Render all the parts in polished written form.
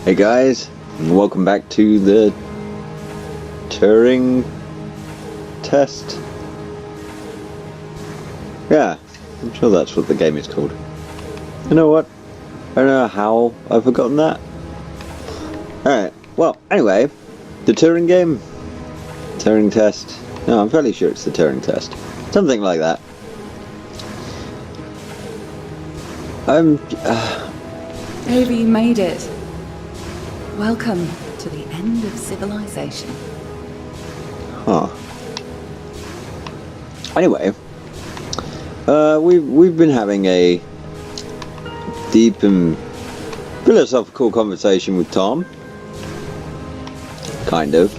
Hey guys, and welcome back to the Turing test. Yeah, I'm sure that's what the game is called. You know what? I don't know how I've forgotten that. Alright, well, anyway, the Turing game? Turing test? No, I'm fairly sure it's the Turing test. Something like that. Ava, you made it. Welcome to the end of civilization. Huh. Anyway, we've been having a deep and philosophical conversation with Tom. Kind of.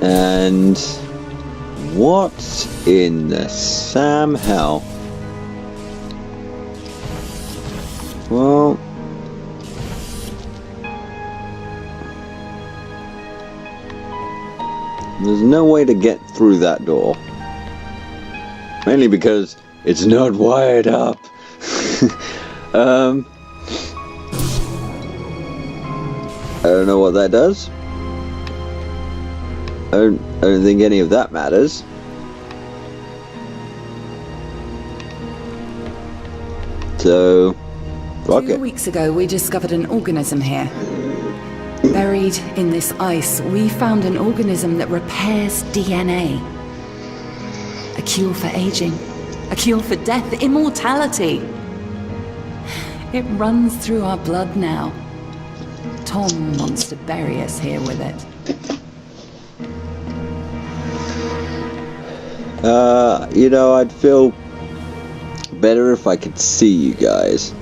And what in the Sam hell? Well, there's no way to get through that door. Mainly because it's not wired up. I don't know what that does. I don't think any of that matters. So, fuck it. 2 weeks ago, we discovered an organism here. Buried in this ice, we found an organism that repairs DNA. A cure for aging. A cure for death. Immortality. It runs through our blood now. Tom wants to bury us here with it. You know, I'd feel better if I could see you guys.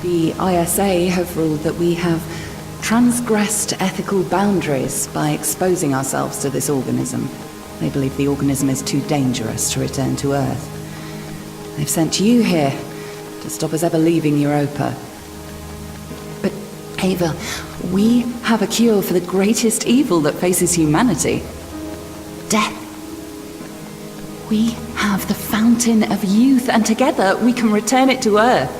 The ISA have ruled that we have transgressed ethical boundaries by exposing ourselves to this organism. They believe the organism is too dangerous to return to Earth. They've sent you here to stop us ever leaving Europa. But, Ava, we have a cure for the greatest evil that faces humanity. Death. We have the fountain of youth, and together we can return it to Earth.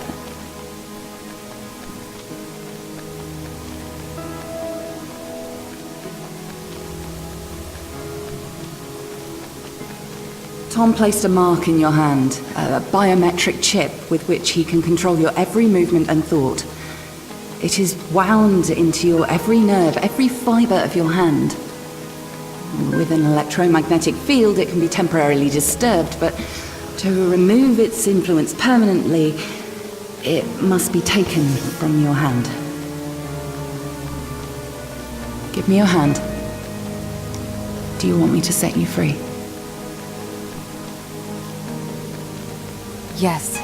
Tom placed a mark in your hand, a biometric chip with which he can control your every movement and thought. It is wound into your every nerve, every fiber of your hand. With an electromagnetic field, it can be temporarily disturbed, but to remove its influence permanently, it must be taken from your hand. Give me your hand. Do you want me to set you free? Yes.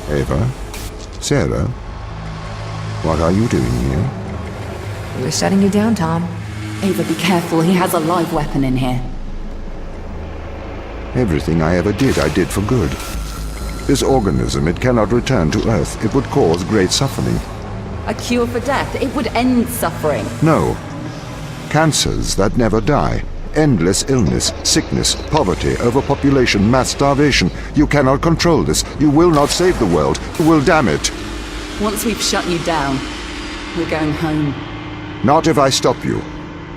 Ava? Sarah? What are you doing here? We're shutting you down, Tom. Ava, be careful. He has a live weapon in here. Everything I ever did, I did for good. This organism, it cannot return to Earth. It would cause great suffering. A cure for death. It would end suffering. No. Cancers that never die. Endless illness, sickness, poverty, overpopulation, mass starvation. You cannot control this. You will not save the world. You will damn it. Once we've shut you down, we're going home. Not if I stop you.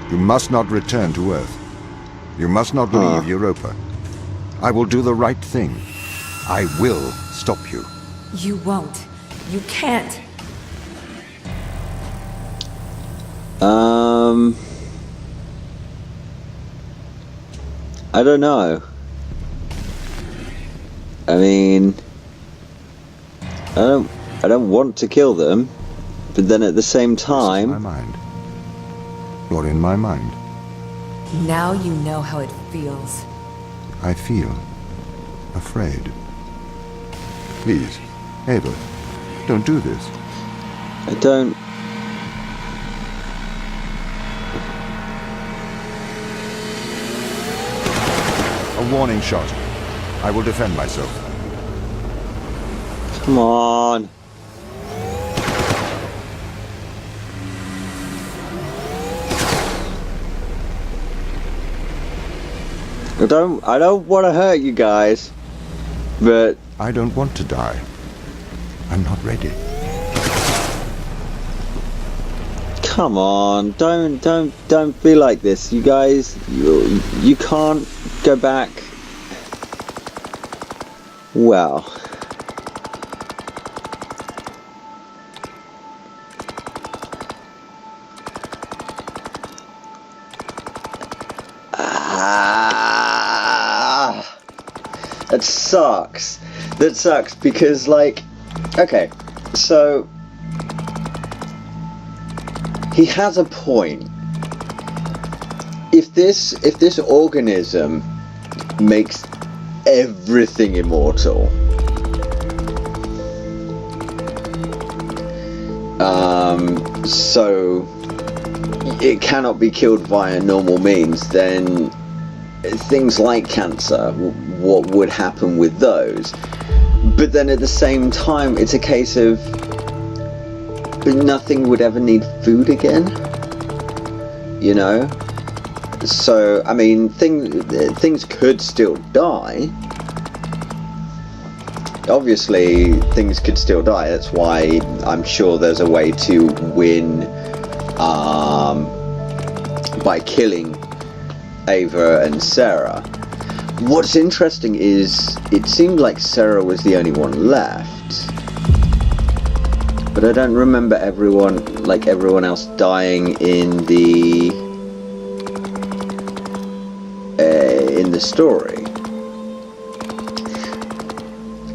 You must not return to Earth. You must not leave Europa. I will do the right thing. I will stop you. You won't. You can't. I don't know. I mean, I don't want to kill them, but then at the same time, This is my mind. You're in my mind. Now you know how it feels. I feel afraid. Please, Ava, don't do this. I don't... A warning shot. I will defend myself. Come on. I don't want to hurt you guys, but I don't want to die. I'm not ready. come on, don't be like this, you guys. You can't go back. Well, that sucks. That sucks because, like, okay, so he has a point. If this organism makes everything immortal, so it cannot be killed via normal means, then things like cancer, what would happen with those? But then at the same time, it's a case of nothing would ever need food again, you know? So, I mean, things could still die. Obviously, things could still die. That's why I'm sure there's a way to win by killing Ava and Sarah. What's interesting is it seemed like Sarah was the only one left, but I don't remember everyone else dying in the story.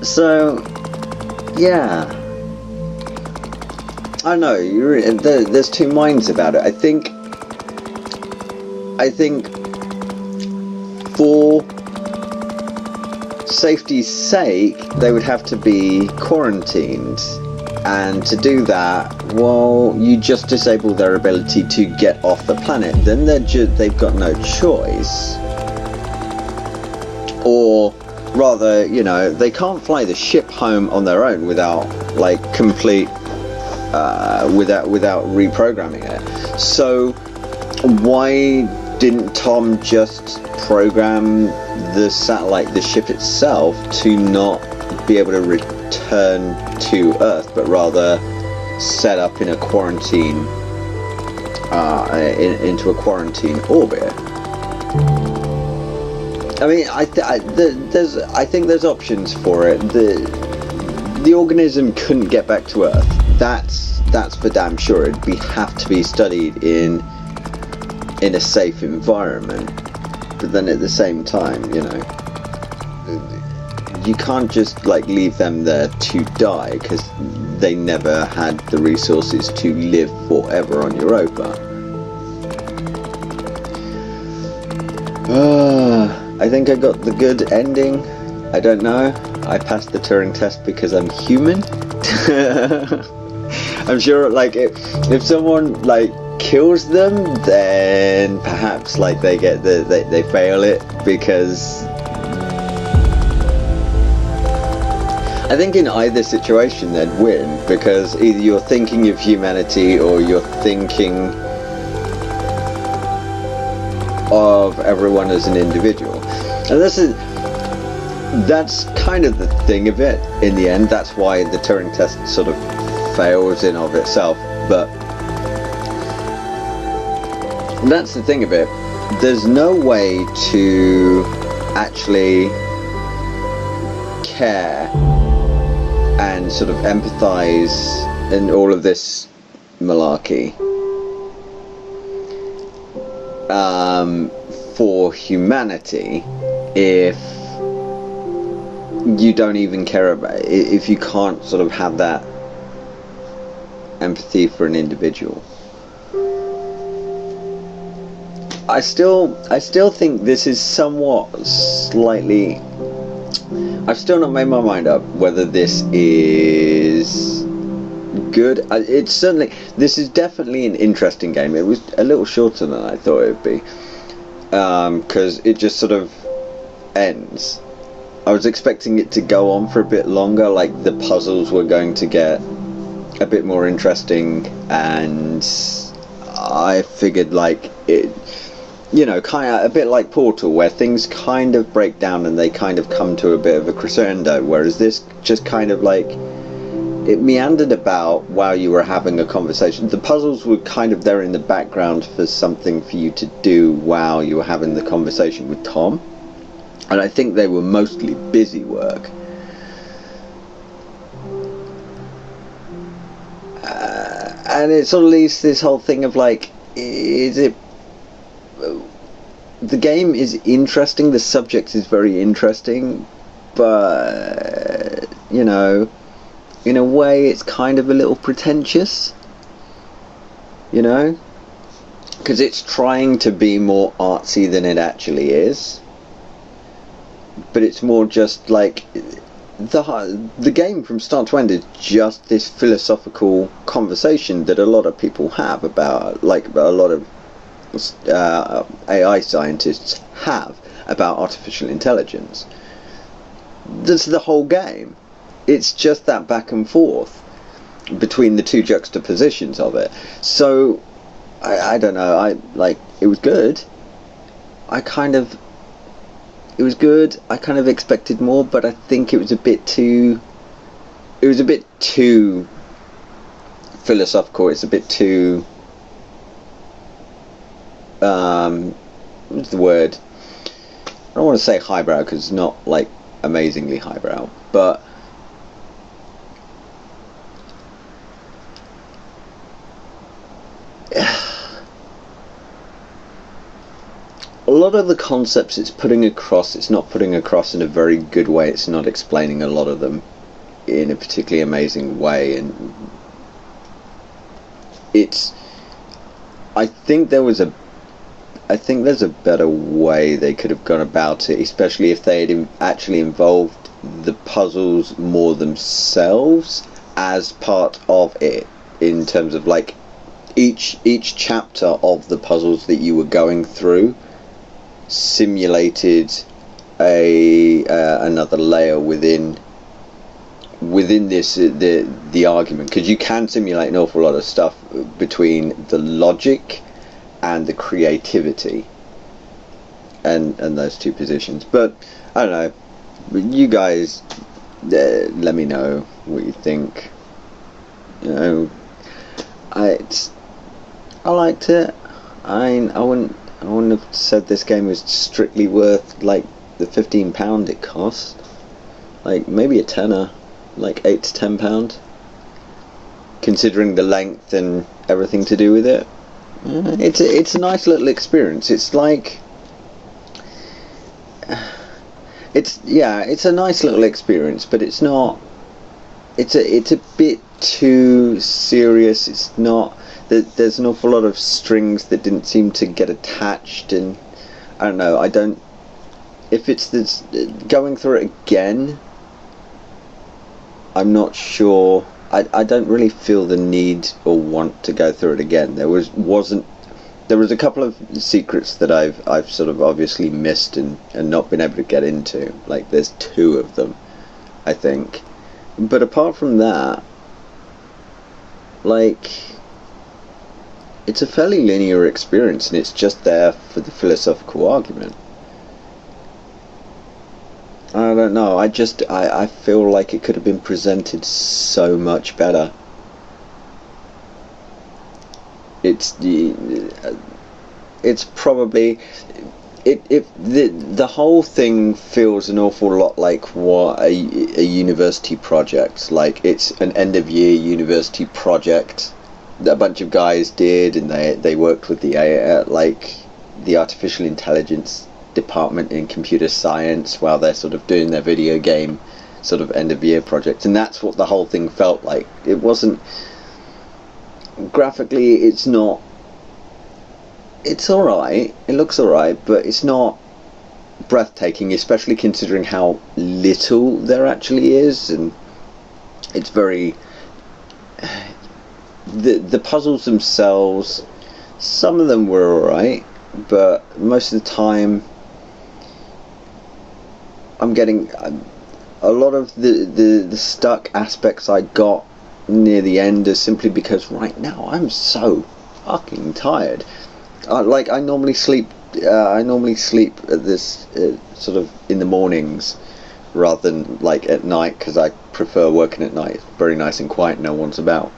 So yeah, I know there's two minds about it. I think for safety's sake, they would have to be quarantined, and to do that, well, you just disable their ability to get off the planet. Then they've got no choice, or rather, you know, they can't fly the ship home on their own without like complete without reprogramming it. So why didn't Tom just program the satellite, the ship itself, to not be able to return to Earth, but rather set up in a quarantine, into a quarantine orbit? I mean, I think there's options for it. The organism couldn't get back to Earth. That's for damn sure. It'd have to be studied in a safe environment. But then at the same time, you know, you can't just like leave them there to die, because they never had the resources to live forever on Europa. I think I got the good ending. I don't know. I passed the Turing test because I'm human. I'm sure, like, if someone like kills them, then perhaps like they fail it, because I think in either situation they'd win, because either you're thinking of humanity or you're thinking of everyone as an individual. And that's kind of the thing of it in the end. That's why the Turing test sort of fails in of itself. But that's the thing of it. There's no way to actually care and sort of empathize in all of this malarkey for humanity if you don't even care about it, if you can't sort of have that empathy for an individual. I still think this is somewhat slightly I've still not made my mind up whether this is good. It's certainly, this is definitely an interesting game. It was a little shorter than I thought it would be, because it just sort of ends. I was expecting it to go on for a bit longer, like the puzzles were going to get a bit more interesting, and I figured like it, you know, kind of a bit like Portal, where things kind of break down and they kind of come to a bit of a crescendo, whereas this just kind of like, it meandered about while you were having a conversation. The puzzles were kind of there in the background for something for you to do while you were having the conversation with Tom, and I think they were mostly busy work. And it sort of leads to this whole thing of like, is it... The game is interesting, the subject is very interesting, but, you know, in a way it's kind of a little pretentious, you know? Because it's trying to be more artsy than it actually is. But it's more just like, the game from start to end is just this philosophical conversation that a lot of people have about, like a lot of AI scientists have about artificial intelligence. That's the whole game. It's just that back and forth between the two juxtapositions of it. So I don't know, it was good. It was good. I kind of expected more, but I think it was a bit too philosophical. It's a bit too what's the word? I don't want to say highbrow, because it's not like amazingly highbrow, but a lot of the concepts it's putting across, it's not putting across in a very good way. It's not explaining a lot of them in a particularly amazing way, and it's, I think there's a better way they could have gone about it, especially if they had actually involved the puzzles more themselves as part of it, in terms of like each chapter of the puzzles that you were going through simulated another layer within this the argument, because you can simulate an awful lot of stuff between the logic and the creativity and those two positions. But I don't know, you guys let me know what you think. You know, I liked it. I wouldn't have said this game was strictly worth like the £15 it cost. Like maybe a tenner, like £8 to £10, considering the length and everything to do with it. It's a nice little experience. It's like, it's a nice little experience, but it's not. It's a bit too serious. It's not. There's an awful lot of strings that didn't seem to get attached, and I don't know. If it's this going through it again, I'm not sure. I don't really feel the need or want to go through it again. There was a couple of secrets that I've sort of obviously missed and not been able to get into. Like there's 2 of them, I think. But apart from that, like, it's a fairly linear experience, and it's just there for the philosophical argument. I don't know, I feel like it could have been presented so much better. It's probably the whole thing feels an awful lot like what a university project, like it's an end of year university project that a bunch of guys did, and they worked with the like the artificial intelligence department in computer science while they're sort of doing their video game sort of end of year project, and that's what the whole thing felt like. It wasn't graphically, it's alright, it looks alright, but it's not breathtaking, especially considering how little there actually is, and it's very... The puzzles themselves, some of them were alright, but most of the time I'm getting a lot of the stuck aspects I got near the end are simply because right now I'm so fucking tired. I normally sleep at this sort of in the mornings rather than like at night, because I prefer working at night. It's very nice and quiet, no one's about.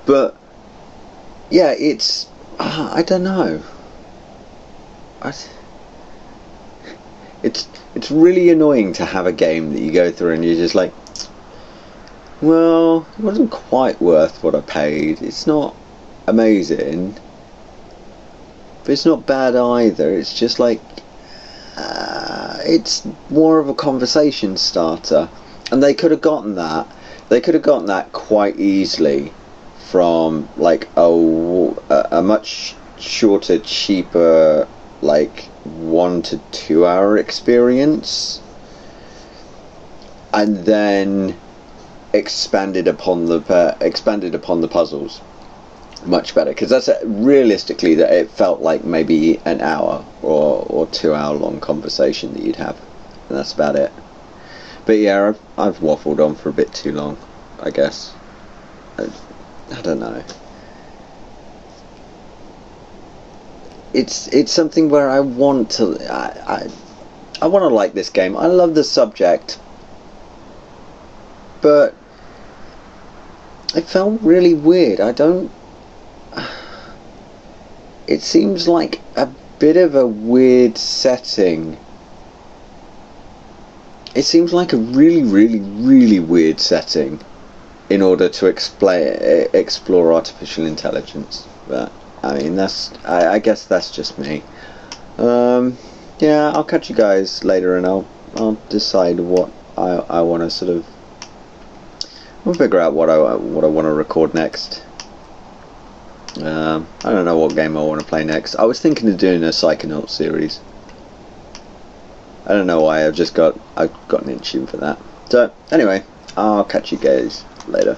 But yeah, it's I don't know. It's really annoying to have a game that you go through and you're just like, well, it wasn't quite worth what I paid. It's not amazing, but it's not bad either. It's just like, it's more of a conversation starter, and they could have gotten that. They could have gotten that quite easily from like a much shorter, cheaper, like 1 to 2 hour experience, and then expanded upon the puzzles much better, because that's realistically that it felt like maybe an hour or 2 hour long conversation that you'd have, and that's about it. But yeah, I've waffled on for a bit too long, I guess. I don't know. It's something where I want to I want to like this game. I love the subject, but it felt really weird. It seems like a bit of a weird setting. It seems like a really, really, really weird setting in order to explore artificial intelligence. But I mean, I guess that's just me. Yeah, I'll catch you guys later, and I'll decide what I want to sort of. We'll figure out what I want to record next. I don't know what game I want to play next. I was thinking of doing a Psychonaut series. I don't know why. I've got an itch for that. So anyway, I'll catch you guys later.